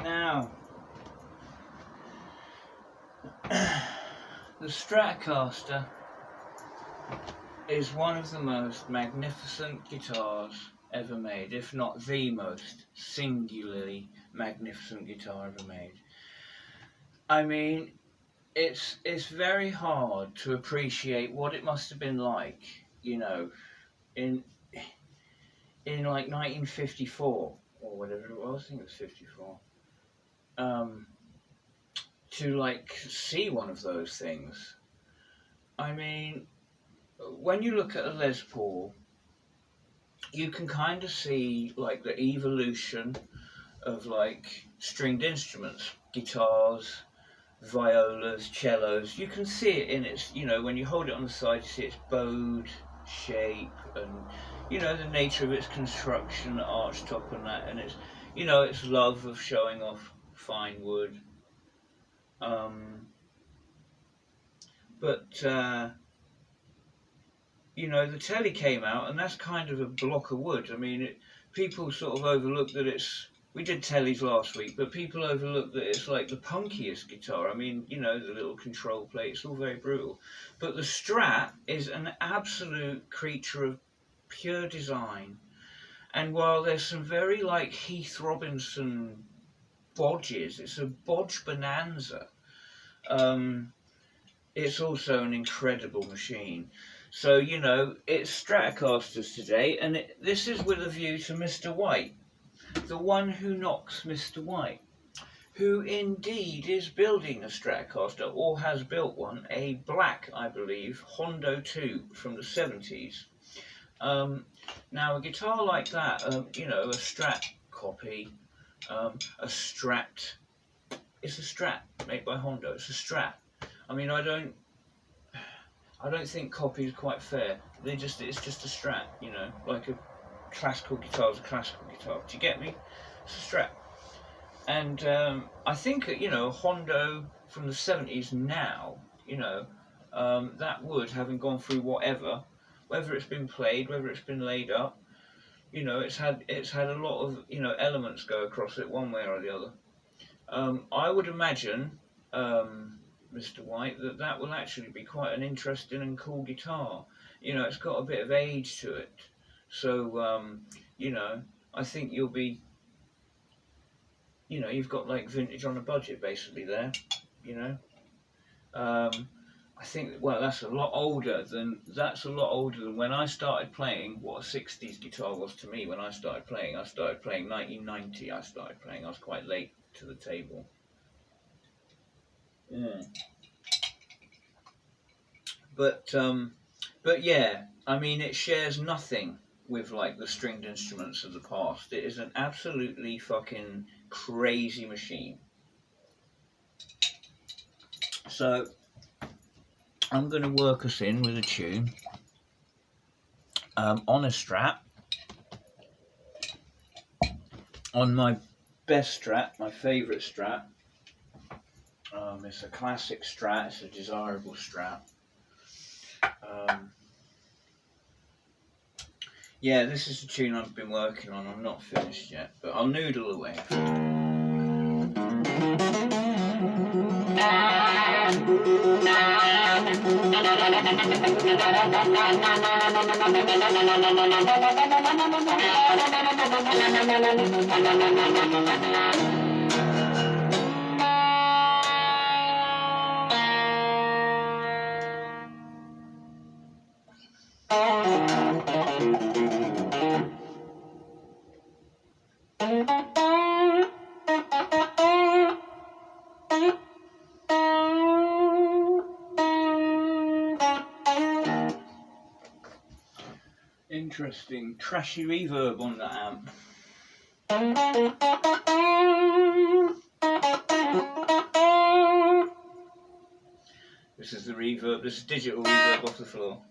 Now, the Stratocaster is one of the most magnificent guitars ever made, if not the most singularly magnificent guitar ever made. I mean, it's very hard to appreciate what it must have been like, you know, in like 1954 or whatever it was. I think it was 54. To like see one of those things. I mean, when you look at a Les Paul, you can kind of see like the evolution of like stringed instruments, guitars, violas, cellos. You can see it in its, you know, when you hold it on the side, you see its bowed shape and, you know, the nature of its construction, the arch top and that, and its, you know, its love of showing off fine wood. But you know, the telly came out, and that's kind of a block of wood. I mean, people sort of overlook that it's. We did tellies last week, but people overlook that it's like the punkiest guitar. I mean, you know, the little control plate, it's all very brutal. But the Strat is an absolute creature of pure design. And while there's some very like Heath Robinson bodges, it's a bodge bonanza. It's also an incredible machine. So, you know, it's Stratocasters today, and this is with a view to Mr. White, the one who knocks Mr. White, who indeed is building a Stratocaster, or has built one, a black, I believe, Hondo 2 from the 70s. Now, a guitar like that, you know, a Strat copy, a Strat, it's a Strat made by Hondo, it's a Strat. I mean, I don't think copy is quite fair. It's just a Strat, you know, like a classical guitar is a classical guitar. Do you get me? It's a Strat. And I think, you know, Hondo from the 70s now, you know, that wood, having gone through whatever, whether it's been played, whether it's been laid up, you know, it's had a lot of, you know, elements go across it one way or the other. I would imagine, Mr. White, that will actually be quite an interesting and cool guitar. You know, it's got a bit of age to it. So, you know, I think you'll be, you know, you've got like vintage on a budget basically there, you know. I think, well, that's a lot older than when I started playing what a 60s guitar was to me when I started playing. I started playing 1990, I was quite late to the table. Yeah. But yeah, I mean, it shares nothing with like the stringed instruments of the past. It is an absolutely fucking crazy machine. So I'm going to work us in with a tune on a Strat, on my best Strat, my favourite Strat. It's a classic Strat, it's a desirable Strat. Yeah, this is the tune I've been working on. I'm not finished yet, but I'll noodle away. Interesting trashy reverb on that amp. This is the reverb, this is digital reverb off the floor.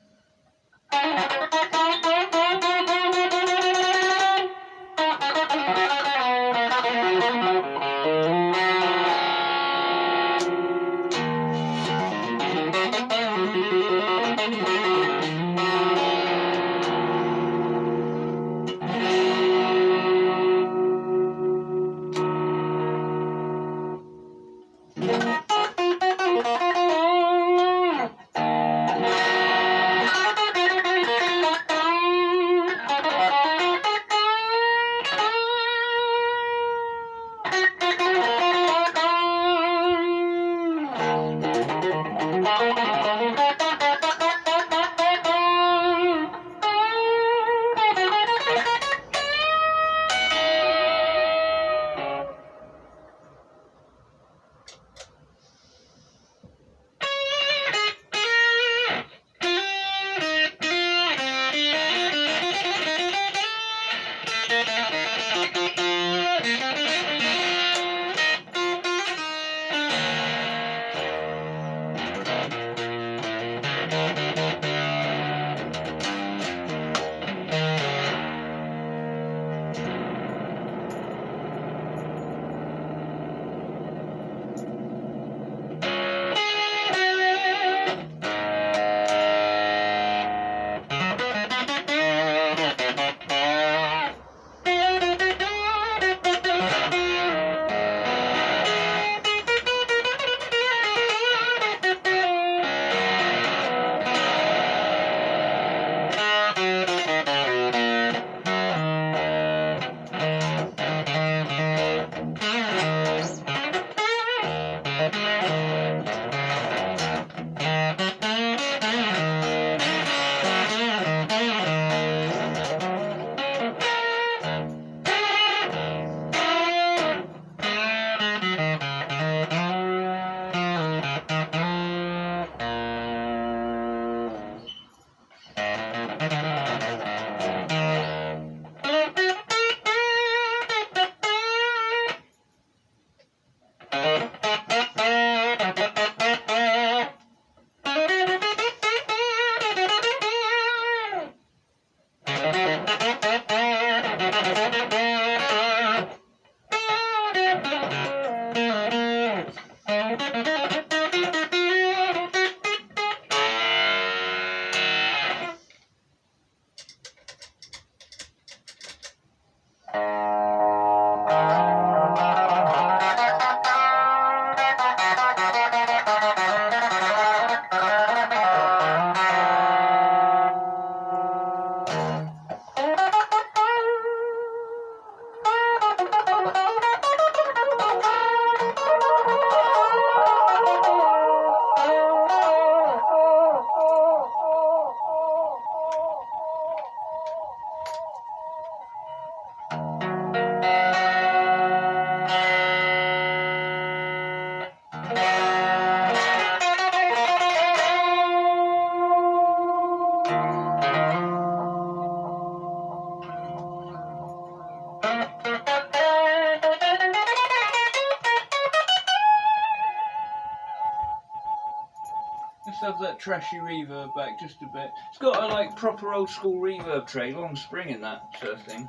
that trashy reverb back just a bit. It's got a like proper old school reverb tray, long spring in that thing.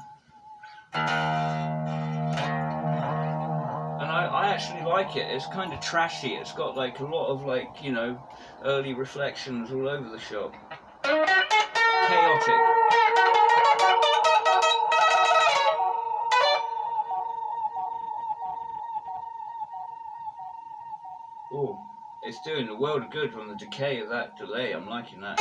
And I actually like it. It's kind of trashy. It's got like a lot of like, you know, early reflections all over the shop. Chaotic. Oh, it's doing a world of good from the decay of that delay. I'm liking that.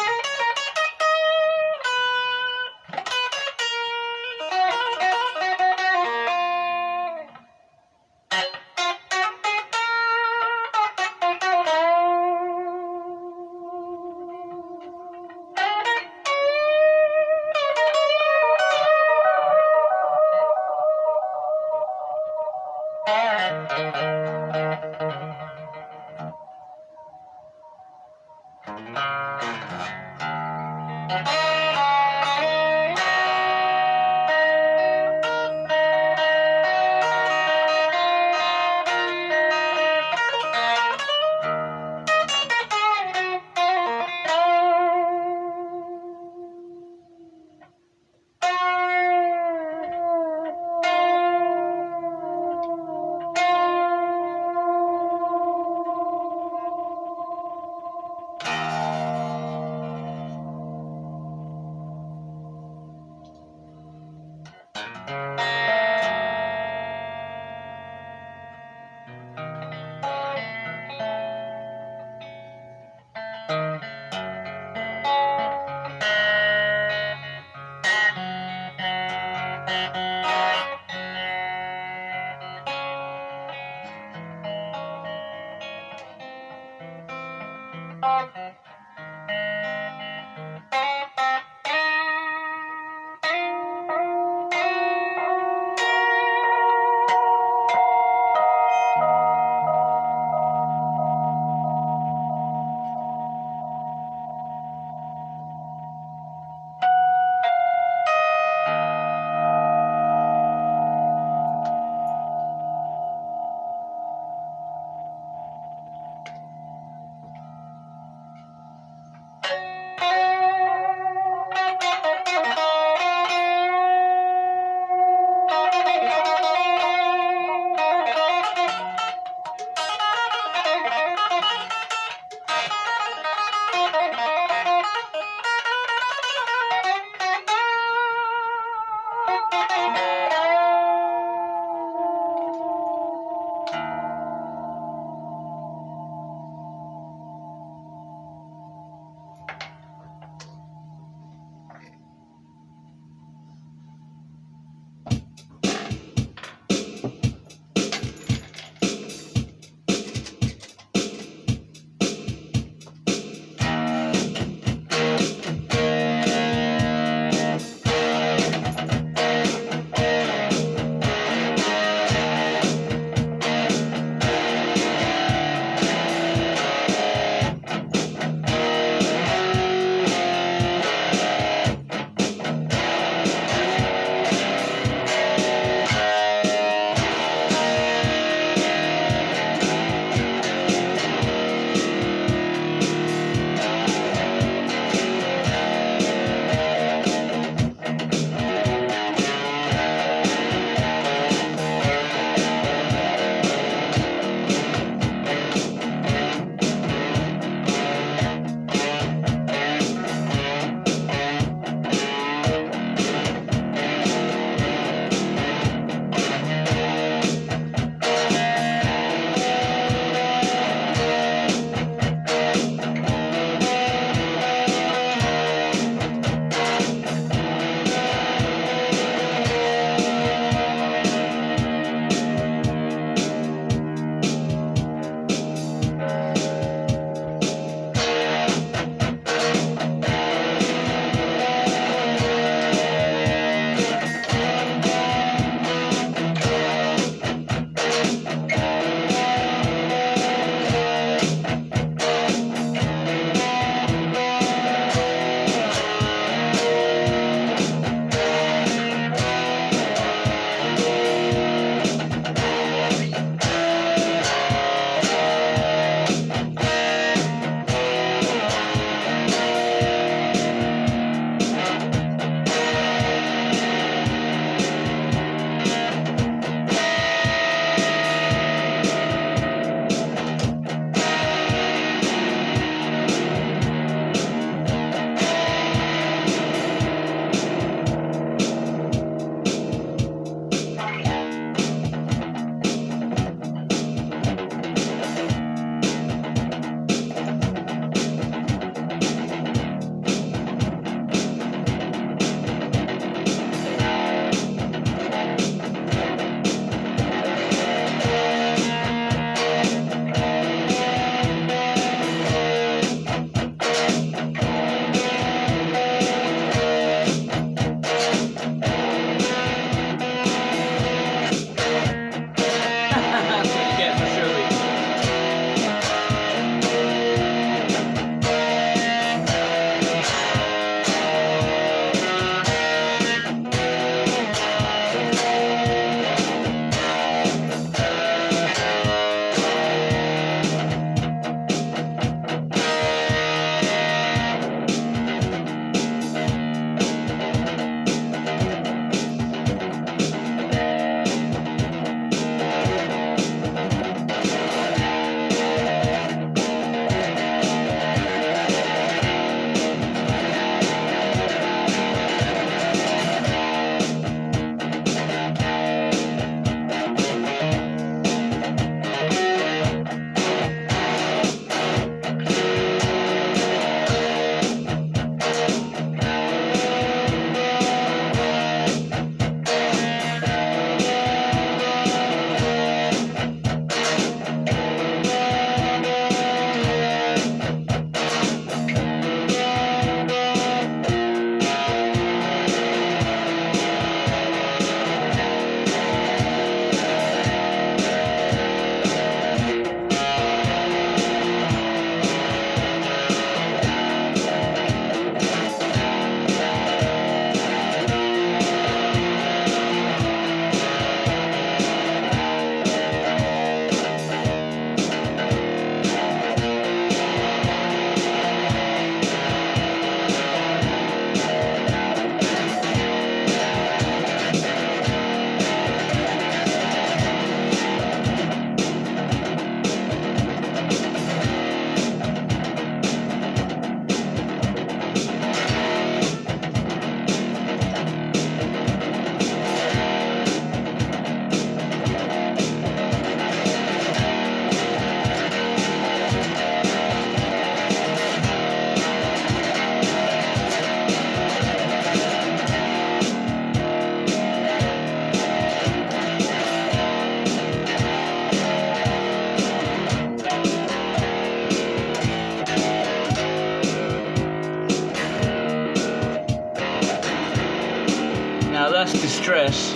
distress.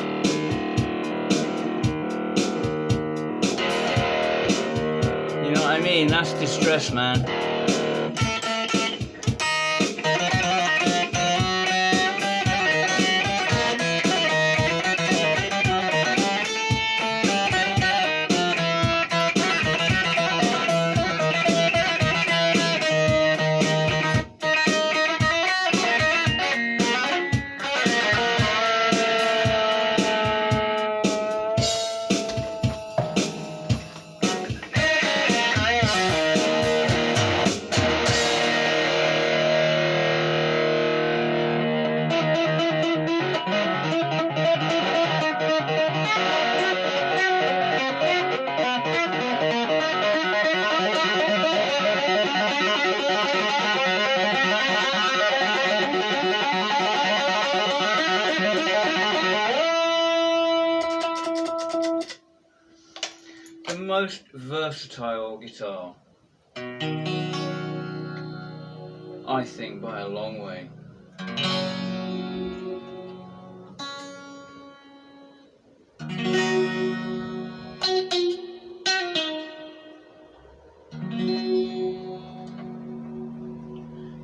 You know what I mean? That's distress, man. The most versatile guitar, I think, by a long way.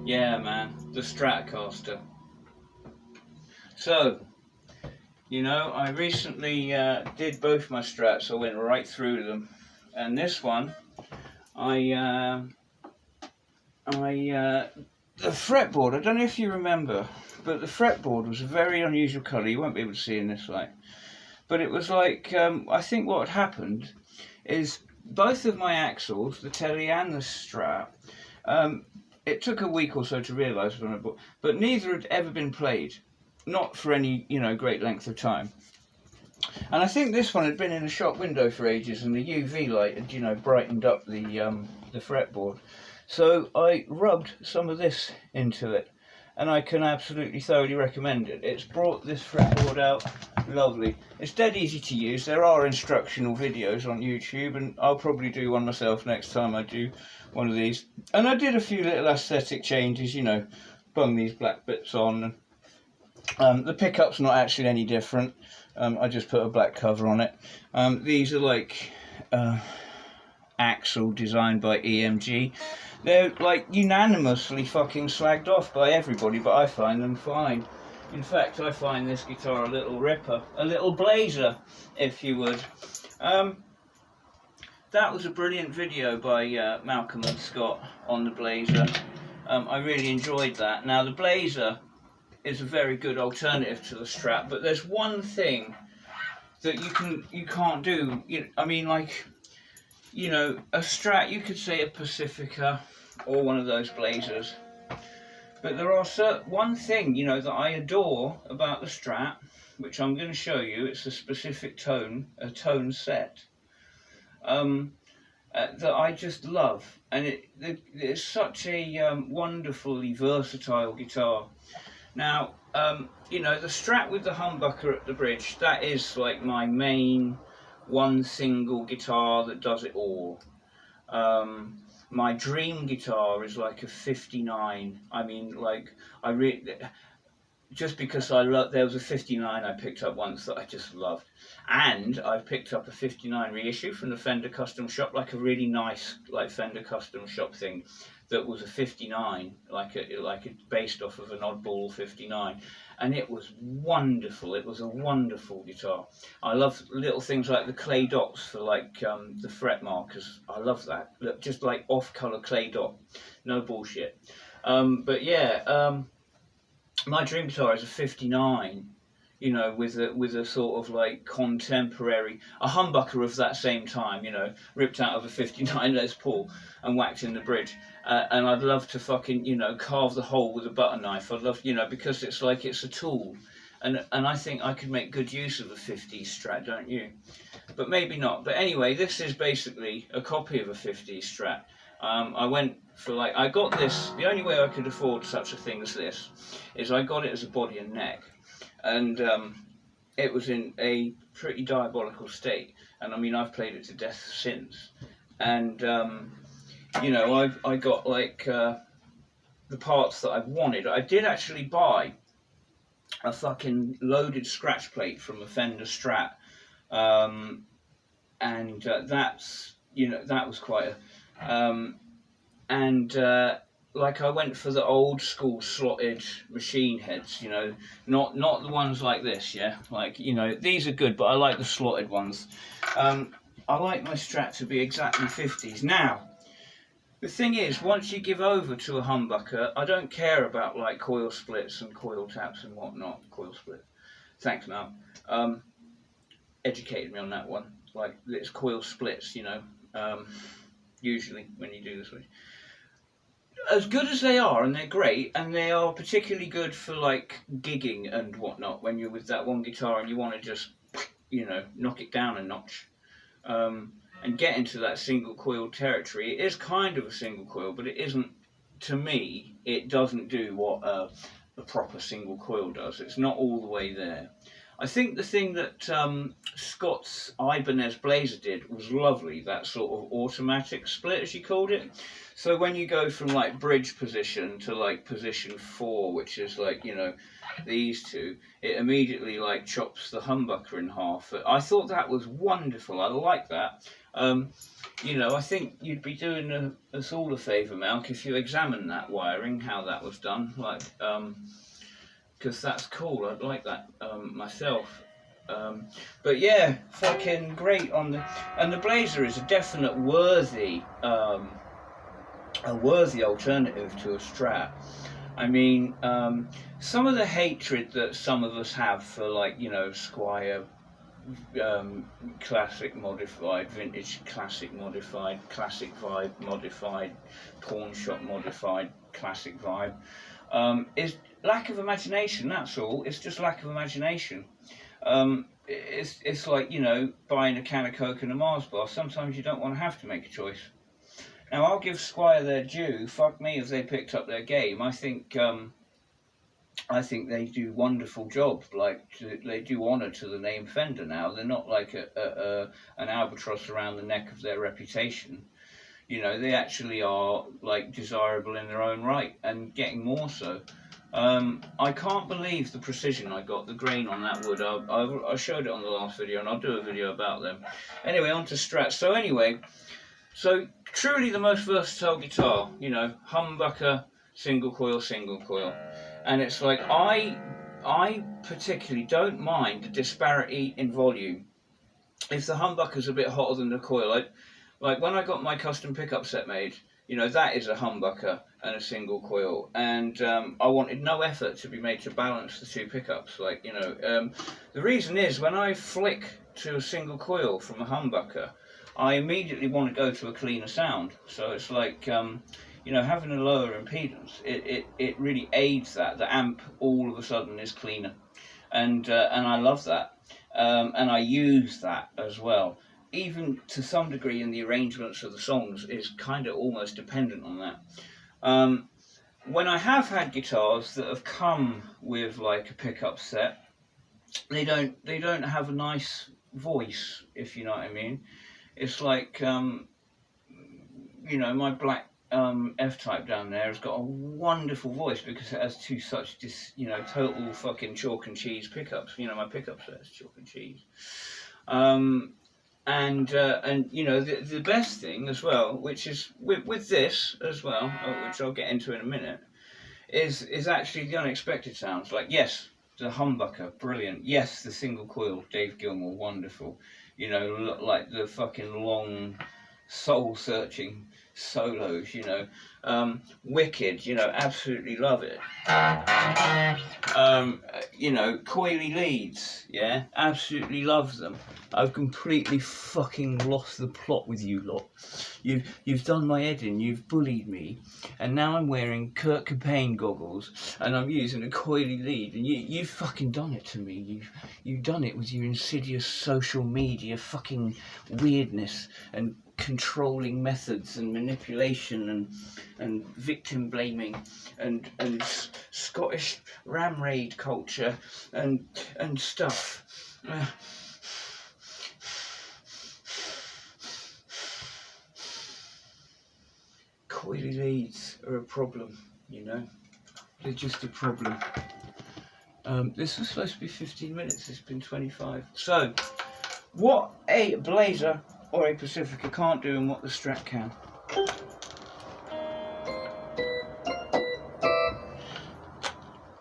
Yeah, man, the Stratocaster. So, you know, I recently did both my Strats. I went right through them, and this one, the fretboard. I don't know if you remember, but the fretboard was a very unusual colour. You won't be able to see in this light, but it was like I think what had happened is both of my axles, the Telly and the Strat. It took a week or so to realise when I bought, but neither had ever been played, not for any, you know, great length of time. And I think this one had been in a shop window for ages, and the UV light had, you know, brightened up the fretboard. So I rubbed some of this into it, and I can absolutely thoroughly recommend it. It's brought this fretboard out lovely. It's dead easy to use. There are instructional videos on YouTube, and I'll probably do one myself next time I do one of these. And I did a few little aesthetic changes, you know, bung these black bits on. And the pickup's not actually any different. I just put a black cover on it. These are like axle designed by EMG. They're like unanimously fucking slagged off by everybody, but I find them fine. In fact, I find this guitar a little ripper, a little blazer, if you would. That was a brilliant video by Malcolm and Scott on the blazer. I really enjoyed that. Now the blazer is a very good alternative to the Strat, but there's one thing that you can't do. I mean, like, you know, a Strat, you could say a Pacifica or one of those blazers, but there are one thing, you know, that I adore about the Strat, which I'm going to show you. It's a specific tone, a tone set, that I just love, and it's such a wonderfully versatile guitar. Now, you know, the Strat with the humbucker at the bridge, that is like my main one single guitar that does it all. My dream guitar is like a 59. I mean, like, just because there was a 59 I picked up once that I just loved. And I've picked up a 59 reissue from the Fender Custom Shop, like a really nice, like, Fender Custom Shop thing that was a 59, like based off of an oddball 59, and it was wonderful. It was a wonderful guitar. I love little things like the clay dots for like the fret markers. I love that. Look, just like off-color clay dot, no bullshit. But yeah, my dream guitar is a 59. You know, with a sort of like contemporary, a humbucker of that same time, you know, ripped out of a 59 Les Paul and whacked in the bridge. And I'd love to fucking, you know, carve the hole with a butter knife. I'd love, you know, because it's like it's a tool. And I think I could make good use of a 50s Strat, don't you? But maybe not. But anyway, this is basically a copy of a 50s Strat. I went for like, I got this, the only way I could afford such a thing as this is I got it as a body and neck. And it was in a pretty diabolical state, and I mean, I've played it to death since. And you know, I got like the parts that I wanted. I did actually buy a fucking loaded scratch plate from a Fender Strat, um, and that's, you know, that was quite a, and like I went for the old school slotted machine heads, you know, not the ones like this, yeah, like, you know, these are good, but I like the slotted ones. I like my Strat to be exactly 50s. Now, the thing is, once you give over to a humbucker, I don't care about like coil splits and coil taps and whatnot. Coil split. Thanks, Mel. Educated me on that one. Like, it's coil splits, you know. Usually when you do this way. As good as they are, and they're great, and they are particularly good for like gigging and whatnot. When you're with that one guitar and you want to just, you know, knock it down a notch. And get into that single coil territory. It is kind of a single coil, but it isn't, to me, it doesn't do what a proper single coil does. It's not all the way there. I think the thing that Scott's Ibanez Blazer did was lovely, that sort of automatic split, as you called it. So when you go from like bridge position to like position 4, which is like, you know, these two, it immediately like chops the humbucker in half. I thought that was wonderful. I like that. You know, I think you'd be doing us all a favour, Malk, if you examine that wiring, how that was done. Like, because that's cool. I'd like that myself. But yeah, fucking great on the, and the Blazer is a definite worthy alternative to a Strat. I mean, some of the hatred that some of us have for, like, you know, Squier, classic modified, vintage classic modified, classic vibe modified, pawn shop modified, classic vibe, is lack of imagination. That's all. It's just lack of imagination. It's like, you know, buying a can of Coke and a Mars bar. Sometimes you don't want to have to make a choice. Now, I'll give Squier their due. Fuck me if they picked up their game. I think they do wonderful job. Like, they do honour to the name Fender now. They're not like an albatross around the neck of their reputation. You know, they actually are like desirable in their own right, and getting more so. I can't believe the precision I got, the grain on that wood. I showed it on the last video, and I'll do a video about them. Anyway, on to Strats. So truly the most versatile guitar, you know, humbucker, single coil, and it's like I particularly don't mind the disparity in volume. If the humbucker's a bit hotter than the coil, like when I got my custom pickup set made, you know, that is a humbucker and a single coil, and I wanted no effort to be made to balance the two pickups. Like, you know, the reason is when I flick to a single coil from a humbucker, I immediately want to go to a cleaner sound. So it's like, you know, having a lower impedance, it really aids that. The amp all of a sudden is cleaner, and I love that, and I use that as well. Even to some degree in the arrangements of the songs is kind of almost dependent on that. When I have had guitars that have come with like a pickup set, they don't have a nice voice, if you know what I mean. It's like, you know, my black F-Type down there has got a wonderful voice because it has two such, you know, total fucking chalk and cheese pickups. You know, my pickup set is chalk and cheese. And you know, the best thing as well, which is with this as well, which I'll get into in a minute, is actually the unexpected sounds. Like, yes, the humbucker, brilliant. Yes, the single coil, Dave Gilmour, wonderful. You know, like the fucking long, soul-searching solos, you know, wicked, you know, absolutely love it. You know, coily leads, yeah, absolutely love them. I've completely fucking lost the plot with you lot. You've done my head in, you've bullied me, and now I'm wearing Kurt Cobain goggles, and I'm using a coily lead, and you've fucking done it to me. You've done it with your insidious social media fucking weirdness and controlling methods and manipulation and victim blaming and Scottish ram raid culture and stuff. Coily leads are a problem, you know. They're just a problem. This was supposed to be 15 minutes, it's been 25. So, what a Blazer or a Pacifica can't do and what the Strat can.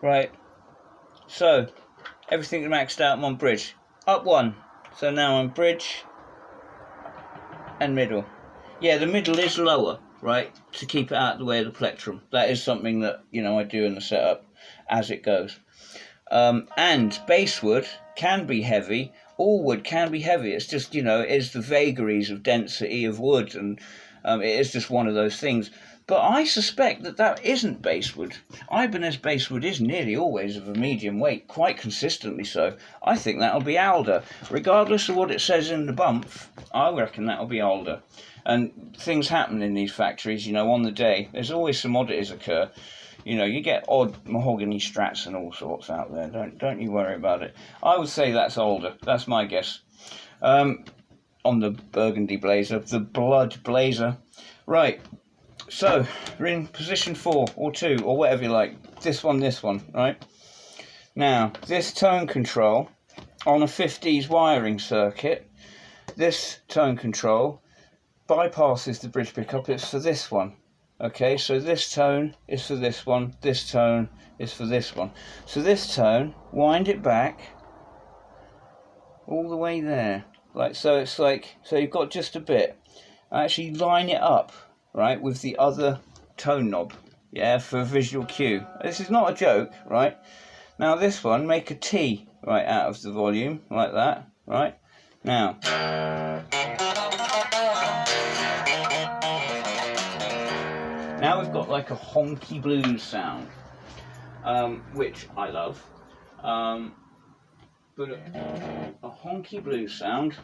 Right, so, everything maxed out, I'm on bridge. Up one, so now I'm bridge and middle. Yeah, the middle is lower, right, to keep it out of the way of the plectrum. That is something that, you know, I do in the setup as it goes. And basswood can be heavy, all wood can be heavy, it's just, you know, it is the vagaries of density of wood, and it is just one of those things. But I suspect that that isn't basswood. Ibanez basswood is nearly always of a medium weight, quite consistently so. I think that'll be alder. Regardless of what it says in the bump, I reckon that'll be alder. And things happen in these factories, you know, on the day. There's always some oddities occur. You know, you get odd mahogany strats and all sorts out there. Don't you worry about it. I would say that's alder. That's my guess. On the burgundy Blazer, the blood Blazer. Right. So, we're in position 4 or 2 or whatever you like. This one, right? Now, this tone control on a 50s wiring circuit, this tone control bypasses the bridge pickup. It's for this one. Okay, so this tone is for this one, this tone is for this one. So this tone, wind it back all the way there. Like so, it's like, so you've got just a bit. Actually line it up, right, with the other tone knob, yeah, for a visual cue. This is not a joke, right? Now this one, make a T, right, out of the volume, like that, right? Now, now we've got like a honky blues sound, which I love, but a honky blues sound.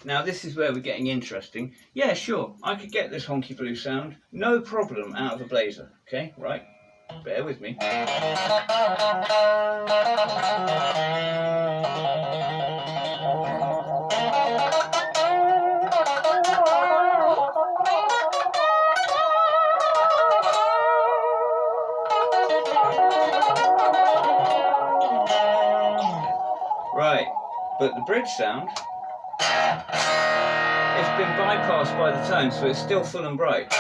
Now this is where we're getting interesting. Yeah, sure, I could get this honky blues sound, no problem, out of a Blazer, okay, right? Bear with me. Right, but the bridge sound, it's been bypassed by the tone, so it's still full and bright.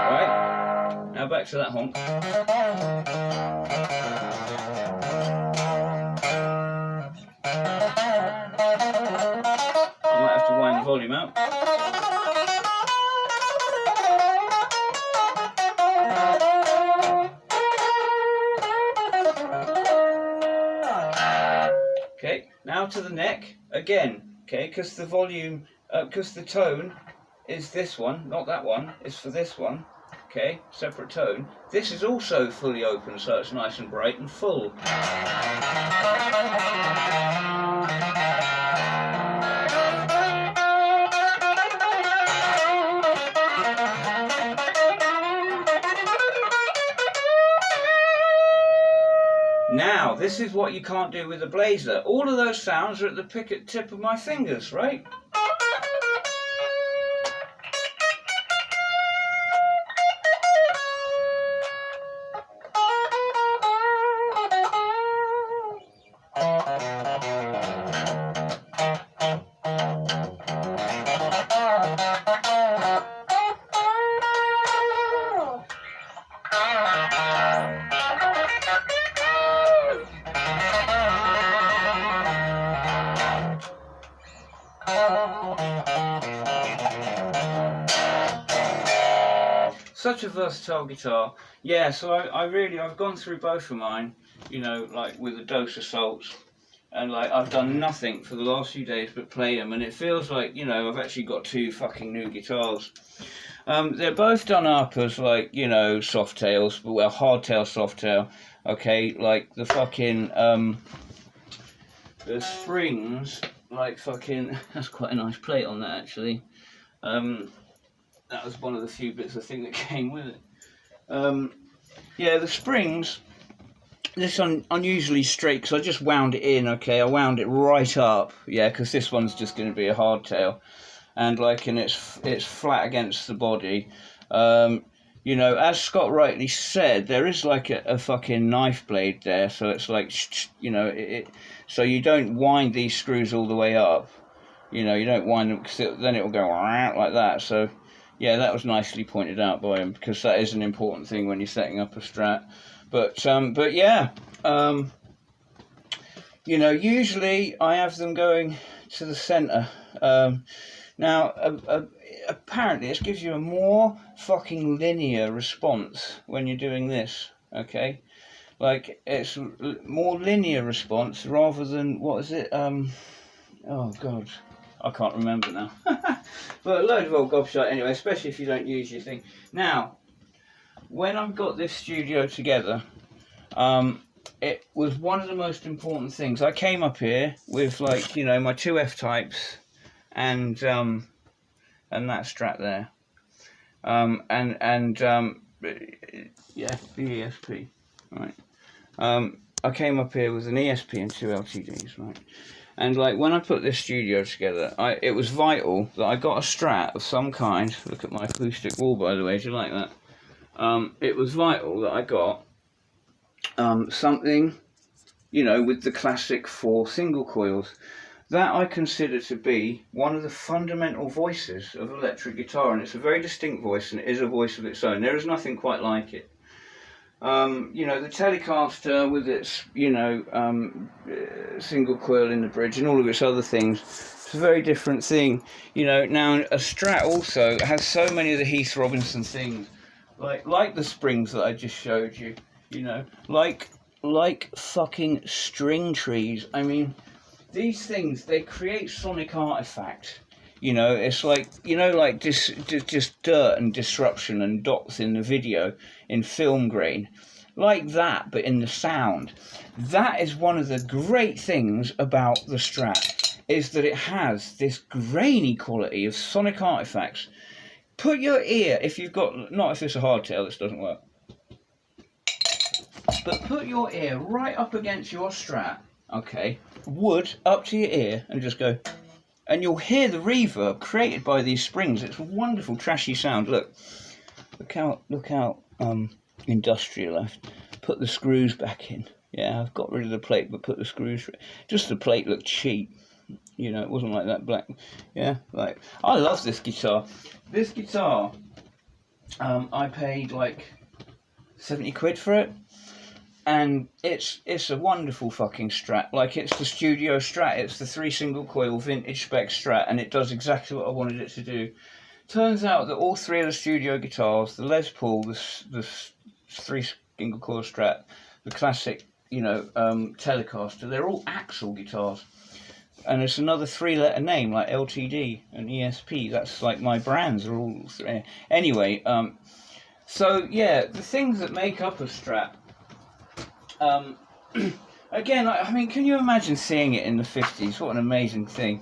Right, now back to that honk. I might have to wind the volume out. Okay, now to the neck again, okay, because the volume, because the tone is this one, not that one, it's for this one, okay, separate tone. This is also fully open, so it's nice and bright and full. Now, this is what you can't do with a Blazer. All of those sounds are at the tip of my fingers, right? Such a versatile guitar. Yeah, so I've gone through both of mine, you know, like with a dose of salts, and like I've done nothing for the last few days but play them, and it feels like, you know, I've actually got 2 fucking new guitars. They're both done up as like, you know, soft tails, well, hardtail, soft tail, okay, like the fucking, the springs, like fucking, that's quite a nice plate on that actually. That was one of the few bits I think that came with it. Yeah, the springs, this one unusually straight because I just wound it in, okay, I wound it right up, yeah, because this one's just going to be a hardtail. and like, and it's flat against the body. You know, as Scott rightly said, there is like a fucking knife blade there, so it's like, you know, so you don't wind these screws all the way up. You know, you don't wind them, because then it will go like that. So, yeah, that was nicely pointed out by him, because that is an important thing when you're setting up a Strat. But yeah, you know, usually I have them going to the centre. Now, apparently, this gives you a more fucking linear response when you're doing this, okay? Like, it's more linear response rather than, what is it? Oh, God, I can't remember now. But a load of old gobshite anyway, especially if you don't use your thing. Now, when I've got this studio together, it was one of the most important things. I came up here with, like, you know, my two F-types and that Strat there, yeah, the ESP, right. I came up here with an ESP and two LTDs, right. And like, when I put this studio together, it was vital that I got a Strat of some kind. Look at my acoustic wall, by the way. Do you like that? It was vital that I got something, you know, with the classic 4 single coils. That I consider to be one of the fundamental voices of electric guitar, and it's a very distinct voice, and it is a voice of its own. There is nothing quite like it. You know, the Telecaster with its, you know, single coil in the bridge and all of its other things, it's a very different thing. You know, now a Strat also has so many of the Heath Robinson things, like the springs that I just showed you, you know, like fucking string trees. I mean, these things, they create sonic artifact. You know, it's like, you know, like just dirt and disruption and dots in the video, in film grain. Like that, but in the sound. That is one of the great things about the Strat, is that it has this grainy quality of sonic artifacts. Put your ear, if you've got, not if it's a hardtail, this doesn't work, but put your ear right up against your Strat, okay, wood up to your ear, and just go, and you'll hear the reverb created by these springs. It's a wonderful trashy sound. Look how industrial. I've put the screws back in. Yeah, I've got rid of the plate, but put the screws. Just the plate looked cheap. You know, it wasn't like that black. Yeah, like, I love this guitar. This guitar, I paid like 70 quid for it. And it's a wonderful fucking Strat. Like, it's the studio Strat. It's the 3 single coil vintage spec Strat, and it does exactly what I wanted it to do. Turns out that all 3 of the studio guitars, the Les Paul, the 3 single coil Strat, the classic, you know, Telecaster, they're all Axel guitars. And it's another 3-letter name, like LTD and ESP. That's like my brands are all 3. Anyway, so yeah, the things that make up a Strat. Again, I mean, can you imagine seeing it in the 50s? What an amazing thing.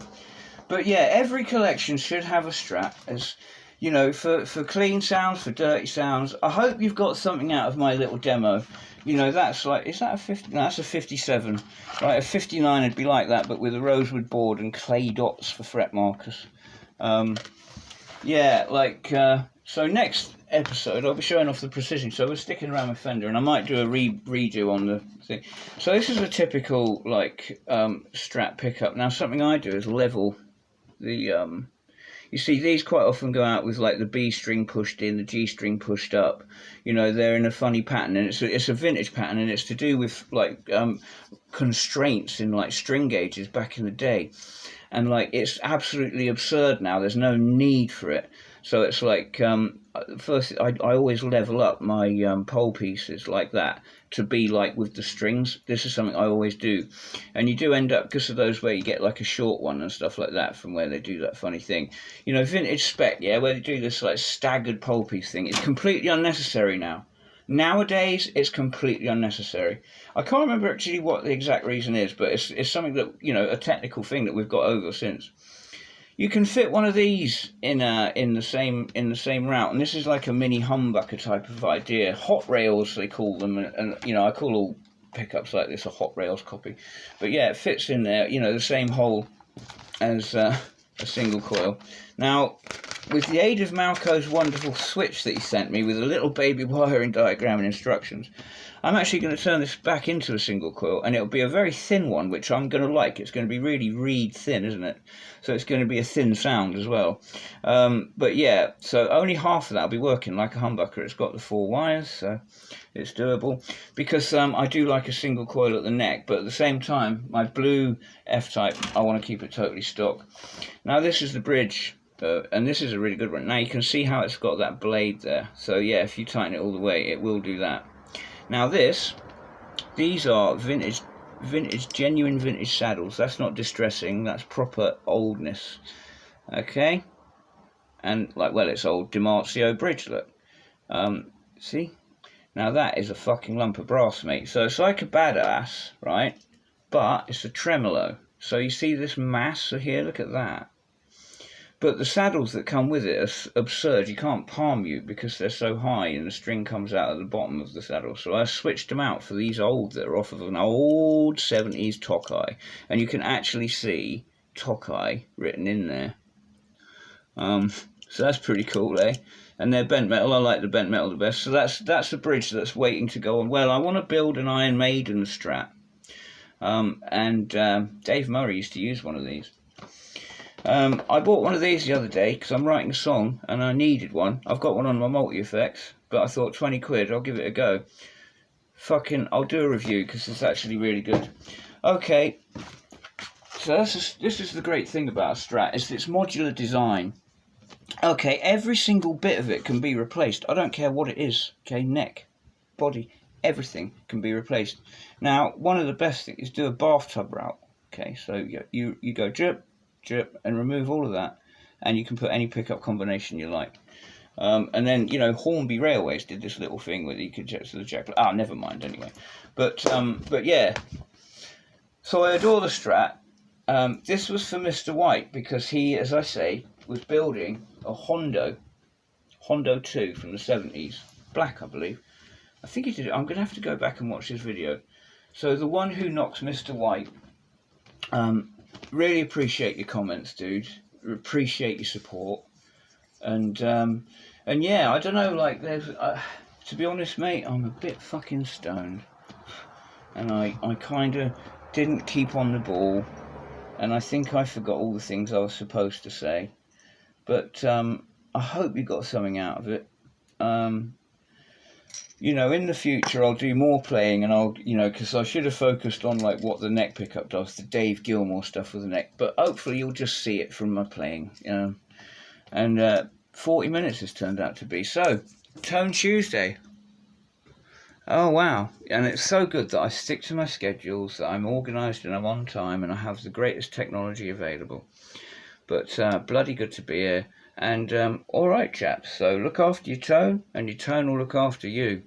But yeah, every collection should have a Strat, as, you know, for clean sounds, for dirty sounds. I hope you've got something out of my little demo. You know, that's like, is that a 50? No, that's a 57. Right, a 59 would be like that, but with a rosewood board and clay dots for fret markers. Yeah, like, so next episode I'll be showing off the precision, so we're sticking around with Fender, and I might do a redo on the thing. So this is a typical, like, Strat pickup. Now, something I do is level the, you see, these quite often go out with, like, the B string pushed in, the G string pushed up. You know, they're in a funny pattern, and it's a vintage pattern, and it's to do with, like, constraints in, like, string gauges back in the day. And, like, it's absolutely absurd now. There's no need for it. So it's like, first, I always level up my pole pieces like that to be like with the strings. This is something I always do. And you do end up, because of those where you get like a short one and stuff like that, from where they do that funny thing. You know, vintage spec, yeah, where they do this like staggered pole piece thing. It's completely unnecessary now. Nowadays, it's completely unnecessary. I can't remember actually what the exact reason is, but it's something that, you know, a technical thing that we've got over since. You can fit one of these in the same route, and this is like a mini humbucker type of idea. Hot rails, they call them, and you know, I call all pickups like this a hot rails copy. But yeah, it fits in there, you know, the same hole as a single coil. Now, with the aid of Malco's wonderful switch that he sent me with a little baby wiring diagram and instructions, I'm actually going to turn this back into a single coil, and it'll be a very thin one, which I'm going to like. It's going to be really reed thin, isn't it? So it's going to be a thin sound as well. But yeah, so only half of that will be working like a humbucker. It's got the 4 wires, so it's doable. Because I do like a single coil at the neck, but at the same time, my blue F-type, I want to keep it totally stock. Now this is the bridge. And this is a really good one. Now you can see how it's got that blade there. So yeah, if you tighten it all the way, it will do that. Now these are genuine vintage saddles. That's not distressing, that's proper oldness. Okay? And like, well, it's old DiMarzio bridge, look. See? Now that is a fucking lump of brass, mate. So it's like a badass, right? But it's a tremolo. So you see this mass here, look at that. But the saddles that come with it are absurd. You can't palm mute because they're so high and the string comes out at the bottom of the saddle. So I switched them out for these old that are off of an old 70s Tokai. And you can actually see Tokai written in there. So that's pretty cool, eh? And they're bent metal. I like the bent metal the best. So that's a bridge that's waiting to go on. Well, I want to build an Iron Maiden Strat. Dave Murray used to use one of these. I bought one of these the other day because I'm writing a song and I needed one. I've got one on my multi-effects, but I thought 20 quid, I'll give it a go. I'll do a review because it's actually really good. Okay, so this is the great thing about a Strat, is its modular design. Okay, every single bit of it can be replaced. I don't care what it is. Okay, neck, body, everything can be replaced. Now, one of the best things is do a bathtub route. Okay, so you go drip, drip, and remove all of that, and you can put any pickup combination you like. And then, you know, Hornby Railways did this little thing where you could jet to the jack. Ah, never mind anyway. But yeah. So I adore the Strat. This was for Mr. White because he, as I say, was building a Hondo 2 from the 70s, black, I believe. I think he did it. I'm going to have to go back and watch his video. So the one who knocks Mr. White. Really appreciate your comments, dude. Appreciate your support. And yeah, I don't know, like, there's to be honest, mate, I'm a bit fucking stoned, and I kind of didn't keep on the ball, and I think I forgot all the things I was supposed to say, but I hope you got something out of it. You know, in the future I'll do more playing, and I'll, you know, because I should have focused on like what the neck pickup does, the Dave Gilmour stuff with the neck, but hopefully you'll just see it from my playing, you know. And 40 minutes has turned out to be. So, Tone Tuesday. Oh wow, and it's so good that I stick to my schedules, that I'm organised and I'm on time, and I have the greatest technology available. But bloody good to be here. And alright chaps, so look after your tone, and your tone will look after you.